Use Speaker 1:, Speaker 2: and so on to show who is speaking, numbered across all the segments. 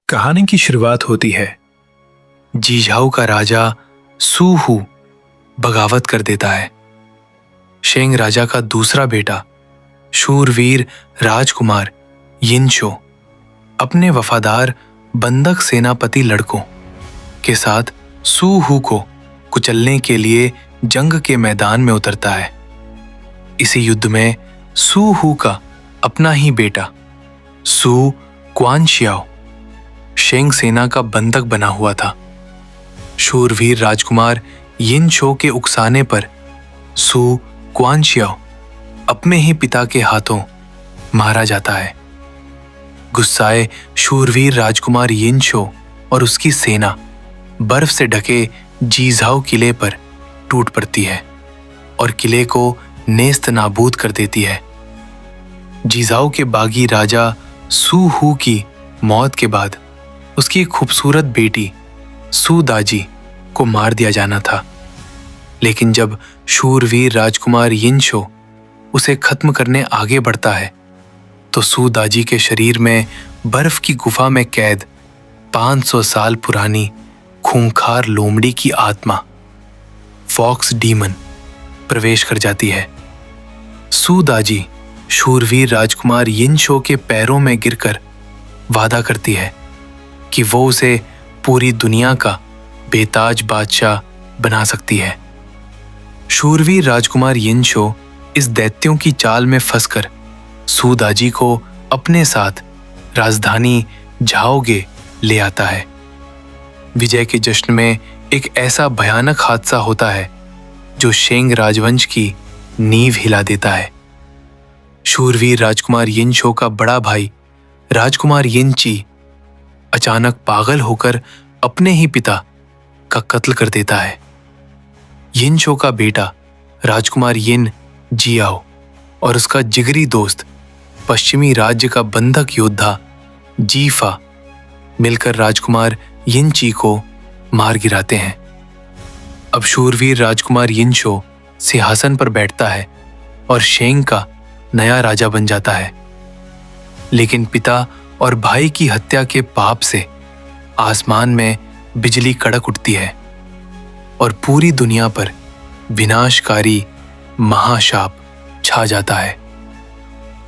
Speaker 1: कहानी की शुरुआत होती है। जीझाऊ का राजा सू हू बगावत कर देता है। शेंग राजा का दूसरा बेटा शूरवीर राजकुमार यिनचो अपने वफादार बंधक सेनापति लड़कों के साथ सू हू को कुचलने के लिए जंग के मैदान में उतरता है। इसी युद्ध में सू हू का अपना ही बेटा सू क्वानशियाओ शेंग सेना का बंधक बना हुआ था। शूरवीर राजकुमार यिनचो के उकसाने पर सू क्वानशियाओ अपने ही पिता के हाथों मारा जाता है। गुस्साए शूरवीर राजकुमार यिनचो और उसकी सेना बर्फ से ढके जीझाऊ किले पर टूट पड़ती है और किले को नेस्त नाबूद कर देती है। जीझाऊ के बागी राजा सू हू की मौत के बाद उसकी एक खूबसूरत बेटी सू दाजी को मार दिया जाना था, लेकिन जब शूरवीर राजकुमार यिनचो उसे खत्म करने आगे बढ़ता है तो सू दाजी के शरीर में बर्फ की गुफा में कैद 500 साल पुरानी खूंखार लोमड़ी की आत्मा फॉक्स डीमन प्रवेश कर जाती है। सू दाजी शूरवीर राजकुमार यिनचो के पैरों में गिरकर वादा करती है कि वो उसे पूरी दुनिया का बेताज बादशाह बना सकती है। शूरवीर राजकुमार यिनचो इस दैत्यों की चाल में फंसकर सू दाजी को अपने साथ राजधानी झाओगे ले आता है। विजय के जश्न में एक ऐसा भयानक हादसा होता है जो शेंग राजवंश की नींव हिला देता है। शूरवीर राजकुमार यिनचो का बड़ा भाई राजकुमार यिनची अचानक पागल होकर अपने ही पिता का कत्ल कर देता है। यिनचो का बेटा राजकुमार यिन जियाओ और उसका जिगरी दोस्त पश्चिमी राज्य का बंधक योद्धा जीफा मिलकर राजकुमार यिनची को मार गिराते हैं। अब शूरवीर राजकुमार यिनचो सिंहासन पर बैठता है और शेंग का नया राजा बन जाता है, लेकिन पिता और भाई की हत्या के पाप से आसमान में बिजली कड़क उठती है और पूरी दुनिया पर विनाशकारी महाशाप छा जाता है।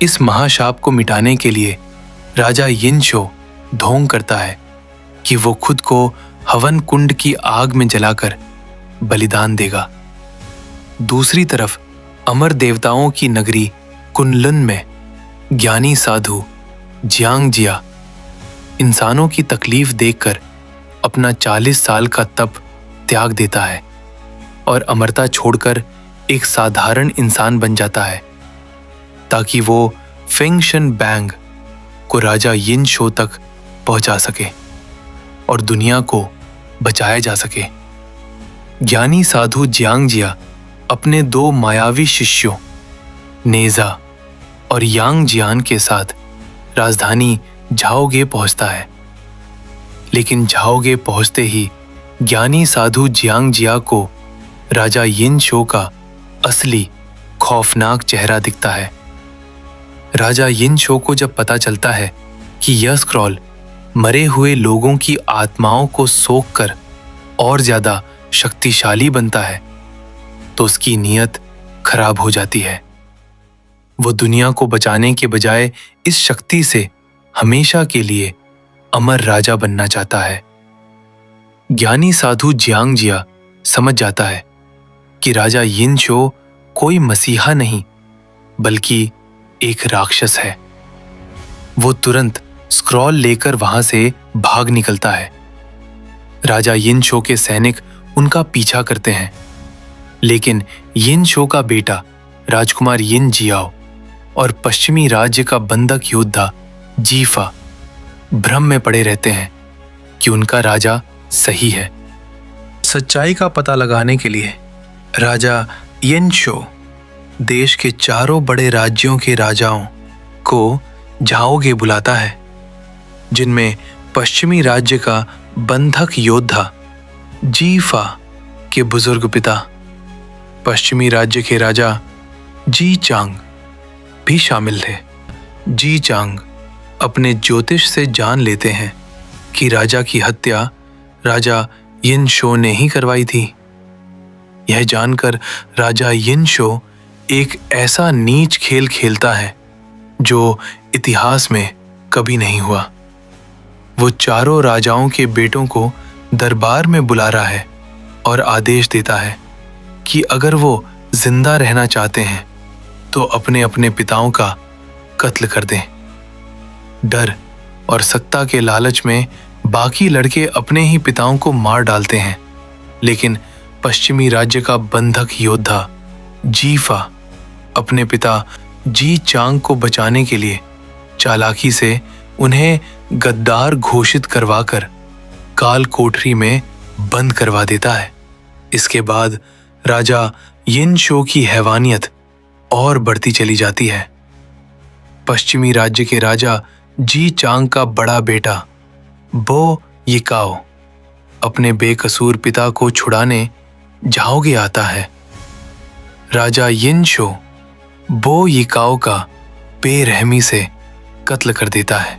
Speaker 1: इस महाशाप को मिटाने के लिए राजा यिनचो ढोंग करता है कि वो खुद को हवन कुंड की आग में जलाकर बलिदान देगा। दूसरी तरफ अमर देवताओं की नगरी कुनलुन में ज्ञानी साधु जियांगजिया इंसानों की तकलीफ देखकर अपना 40 साल का तप त्याग देता है और अमरता छोड़कर एक साधारण इंसान बन जाता है ताकि वो फेंगशन बैंग को राजा यिनचो तक पहुंचा सके और दुनिया को बचाया जा सके। ज्ञानी साधु जियांगजिया अपने 2 मायावी शिष्यों नेजा और यांगजियान के साथ राजधानी झाओगे पहुंचता है, लेकिन झाओगे पहुंचते ही ज्ञानी साधु जियांगजिया को राजा यिनचो का असली खौफनाक चेहरा दिखता है। राजा यिनचो को जब पता चलता है कि यह स्क्रॉल मरे हुए लोगों की आत्माओं को सोखकर और ज्यादा शक्तिशाली बनता है तो उसकी नीयत खराब हो जाती है। वो दुनिया को बचाने के बजाय इस शक्ति से हमेशा के लिए अमर राजा बनना चाहता है। ज्ञानी साधु जियांगजिया समझ जाता है कि राजा यिनचो कोई मसीहा नहीं बल्कि एक राक्षस है। वो तुरंत स्क्रॉल लेकर वहां से भाग निकलता है। राजा यिनचो के सैनिक उनका पीछा करते हैं, लेकिन यिनचो का बेटा राजकुमार यिन जियाओ और पश्चिमी राज्य का बंधक योद्धा जीफा भ्रम में पड़े रहते हैं कि उनका राजा सही है। सच्चाई का पता लगाने के लिए राजा यिनचो देश के चारों बड़े राज्यों के राजाओं को झाओगे बुलाता है, जिनमें पश्चिमी राज्य का बंधक योद्धा जीफा के बुजुर्ग पिता पश्चिमी राज्य के राजा जी चांग भी शामिल थे। जी चांग अपने ज्योतिष से जान लेते हैं कि राजा की हत्या राजा यिन शो ने ही करवाई थी। यह जानकर राजा यिन शो एक ऐसा नीच खेल खेलता है जो इतिहास में कभी नहीं हुआ। वो चारों राजाओं के बेटों को दरबार में बुला रहा है और आदेश देता है कि अगर वो जिंदा रहना चाहते हैं तो अपने अपने पिताओं का कत्ल कर दें। डर और सत्ता के लालच में बाकी लड़के अपने ही पिताओं को मार डालते हैं, लेकिन पश्चिमी राज्य का बंधक योद्धा जीफा अपने पिता जी चांग को बचाने के लिए चालाकी से उन्हें गद्दार घोषित करवाकर काल कोठरी में बंद करवा देता है। इसके बाद राजा यिन शो की हैवानियत और बढ़ती चली जाती है। पश्चिमी राज्य के राजा जी चांग का बड़ा बेटा बो यिकाओ अपने बेकसूर पिता को छुड़ाने झाओगे आता है। राजा यिन शो बो यिकाओ का बेरहमी से कत्ल कर देता है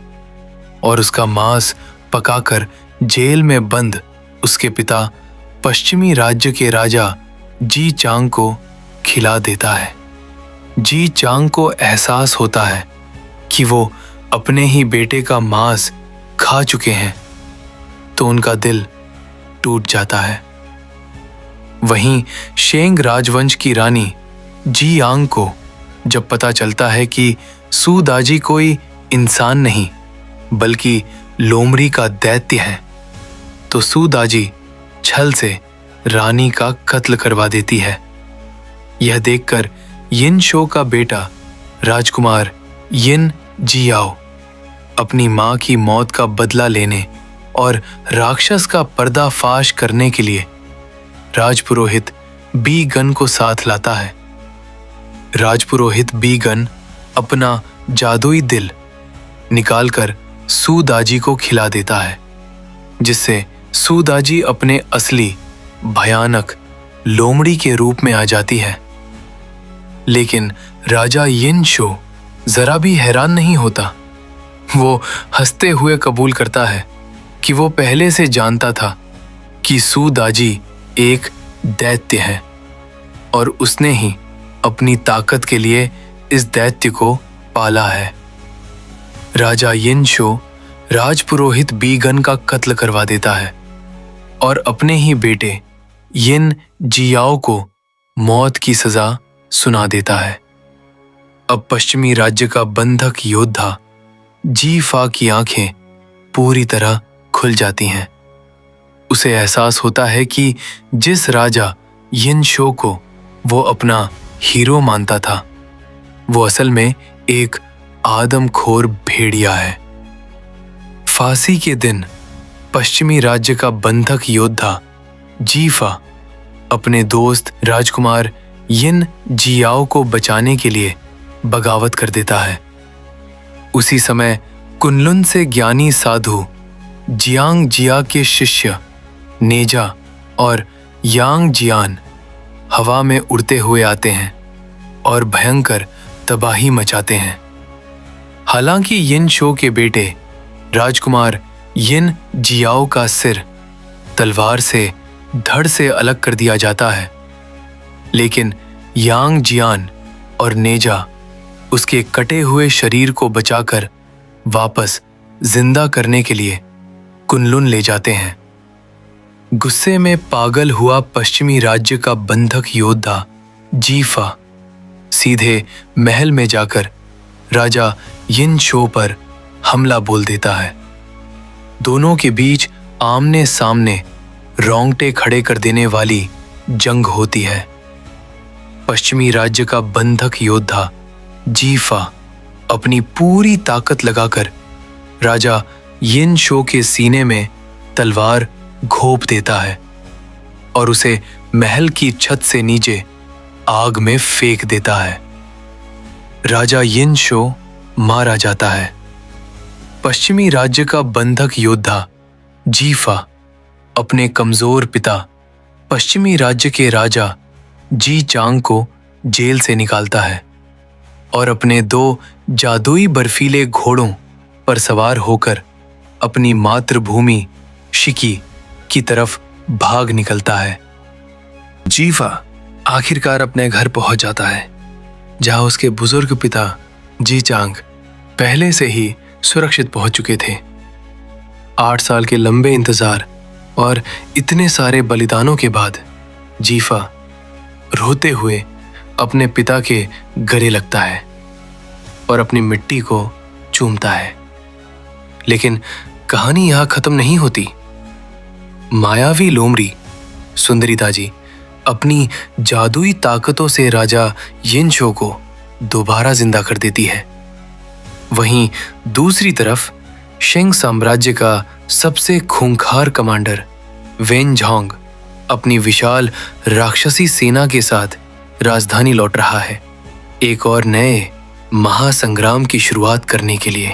Speaker 1: और उसका मांस पकाकर जेल में बंद उसके पिता पश्चिमी राज्य के राजा जी चांग को खिला देता है। जी चांग को एहसास होता है कि वो अपने ही बेटे का मांस खा चुके हैं, तो उनका दिल टूट जाता है। वहीं शेंग राजवंश की रानी जी यांग को जब पता चलता है कि सू दाजी कोई इंसान नहीं बल्कि लोमड़ी का दैत्य है, तो सू दाजी छल से रानी का कत्ल करवा देती है। यह देखकर यिन शो का बेटा राजकुमार यिन जियाओ अपनी मां की मौत का बदला लेने और राक्षस का पर्दाफाश करने के लिए राजपुरोहित बी गन को साथ लाता है। राजपुरोहित बी गन अपना जादुई दिल निकालकर सू दाजी को खिला देता है, जिससे सू दाजी अपने असली भयानक लोमड़ी के रूप में आ जाती है। लेकिन राजा यिन शो जरा भी हैरान नहीं होता। वो हंसते हुए कबूल करता है कि वो पहले से जानता था कि सू दाजी एक दैत्य है और उसने ही अपनी ताकत के लिए इस दैत्य को पाला है। राजा यिन शो राजपुरोहित बी गन का कत्ल करवा देता है और अपने ही बेटे यिन जियाओ को मौत की सजा सुना देता है। अब पश्चिमी राज्य का बंधक योद्धा जीफा की आंखें पूरी तरह खुल जाती हैं। उसे एहसास होता है कि जिस राजा यिन शो को वो अपना हीरो मानता था, वो असल में एक आदमखोर भेड़िया है। फांसी के दिन पश्चिमी राज्य का बंधक योद्धा जीफा अपने दोस्त राजकुमार यिन जियाओ को बचाने के लिए बगावत कर देता है। उसी समय कुनलुन से ज्ञानी साधु जियांग जिया के शिष्य नेजा और यांग जियान हवा में उड़ते हुए आते हैं और भयंकर तबाही मचाते हैं। हालांकि यिन शो के बेटे राजकुमार यिन जियाओ का सिर तलवार से धड़ से अलग कर दिया जाता है, लेकिन यांग जियान और नेजा उसके कटे हुए शरीर को बचाकर वापस जिंदा करने के लिए कुनलुन ले जाते हैं। गुस्से में पागल हुआ पश्चिमी राज्य का बंधक योद्धा जीफा सीधे महल में जाकर राजा यिन शो पर हमला बोल देता है। दोनों के बीच आमने सामने रोंगटे खड़े कर देने वाली जंग होती है। पश्चिमी राज्य का बंधक योद्धा जीफा अपनी पूरी ताकत लगाकर राजा यिन शो के सीने में तलवार घोंप देता है और उसे महल की छत से नीचे आग में फेंक देता है। राजा यिन शो मारा जाता है। पश्चिमी राज्य का बंधक योद्धा जीफा अपने कमजोर पिता पश्चिमी राज्य के राजा जी चांग को जेल से निकालता है और अपने 2 जादुई बर्फीले घोड़ों पर सवार होकर अपनी मातृभूमि शिकी की तरफ भाग निकलता है। जीफा आखिरकार अपने घर पहुंच जाता है, जहां उसके बुजुर्ग पिता जीचांग पहले से ही सुरक्षित पहुंच चुके थे। 8 साल के लंबे इंतजार और इतने सारे बलिदानों के बाद जीफा रोते हुए अपने पिता के गले लगता है और अपनी मिट्टी को चूमता है। लेकिन कहानी यहां खत्म नहीं होती। मायावी लोमड़ी सुंदरीता जी अपनी जादुई ताकतों से राजा यिनचो को दोबारा जिंदा कर देती है। वहीं दूसरी तरफ शेंग साम्राज्य का सबसे खूंखार कमांडर वेनझोंग अपनी विशाल राक्षसी सेना के साथ राजधानी लौट रहा है, एक और नए महासंग्राम की शुरुआत करने के लिए।